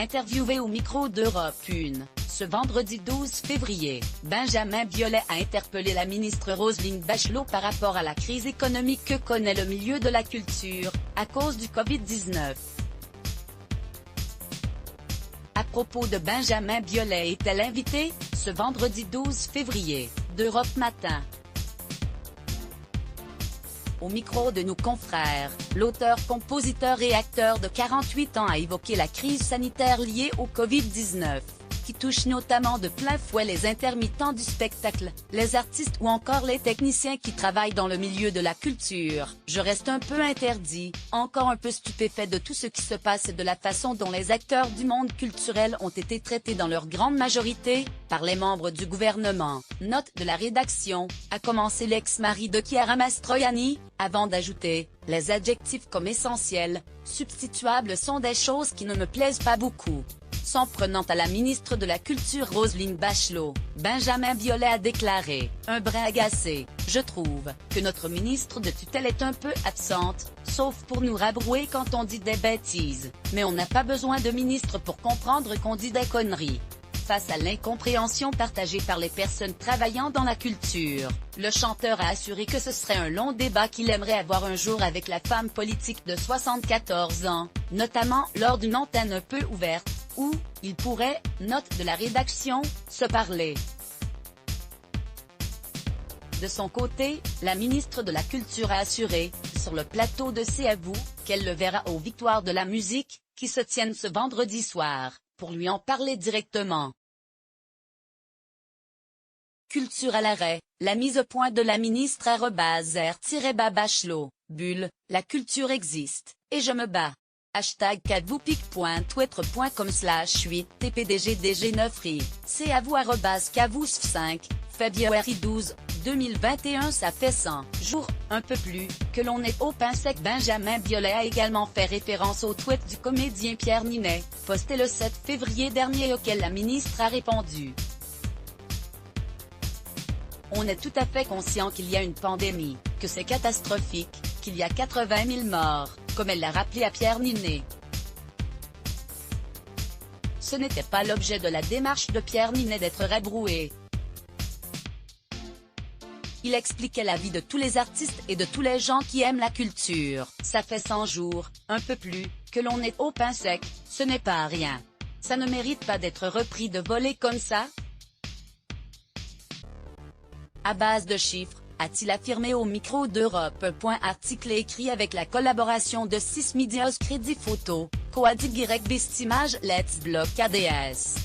Interviewé au micro d'Europe 1, ce vendredi 12 février, Benjamin Biolay a interpellé la ministre Roselyne Bachelot par rapport à la crise économique que connaît le milieu de la culture, à cause du Covid-19. À propos de Benjamin Biolay est-elle invitée, ce vendredi 12 février, d'Europe Matin. Au micro de nos confrères, l'auteur, compositeur et acteur de 48 ans a évoqué la crise sanitaire liée au Covid-19, qui touche notamment de plein fouet les intermittents du spectacle, les artistes ou encore les techniciens qui travaillent dans le milieu de la culture. Je reste un peu interdit, encore un peu stupéfait de tout ce qui se passe et de la façon dont les acteurs du monde culturel ont été traités dans leur grande majorité, par les membres du gouvernement. Note de la rédaction, a commencé l'ex-mari de Chiara Mastroianni, avant d'ajouter, les adjectifs comme essentiels, substituables sont des choses qui ne me plaisent pas beaucoup. S'en prenant à la ministre de la Culture Roselyne Bachelot, Benjamin Biolay a déclaré, un brin agacé, « Je trouve que notre ministre de tutelle est un peu absente, sauf pour nous rabrouer quand on dit des bêtises, mais on n'a pas besoin de ministre pour comprendre qu'on dit des conneries. » Face à l'incompréhension partagée par les personnes travaillant dans la culture, le chanteur a assuré que ce serait un long débat qu'il aimerait avoir un jour avec la femme politique de 74 ans, notamment lors d'une antenne un peu ouverte, où ils pourraient, note de la rédaction, se parler. De son côté, la ministre de la Culture a assuré, sur le plateau de C'est à vous, qu'elle le verra aux Victoires de la musique, qui se tiennent ce vendredi soir, pour lui en parler directement. Culture à l'arrêt, la mise au point de la ministre @R-Bachelot, bulle, la culture existe, et je me bats. #cadvoupic.twitter.com/8 tpdgdg9ri, c'est à vous @cavous5, février 12, 2021. Ça fait 100 jours, un peu plus, que l'on est au pain sec. Benjamin Biolay a également fait référence au tweet du comédien Pierre Ninet, posté le 7 février dernier auquel la ministre a répondu. On est tout à fait conscient qu'il y a une pandémie, que c'est catastrophique, qu'il y a 80 000 morts, comme elle l'a rappelé à Pierre Ninet. Ce n'était pas l'objet de la démarche de Pierre Ninet d'être rabroué. Il expliquait la vie de tous les artistes et de tous les gens qui aiment la culture. Ça fait 100 jours, un peu plus, que l'on est au pain sec, ce n'est pas rien. Ça ne mérite pas d'être repris de volée comme ça. À base de chiffres, a-t-il affirmé au micro d'Europe. Article écrit avec la collaboration de 6 Medias Crédit Photo, Coadi Guirec Bestimage Let's Block ADS.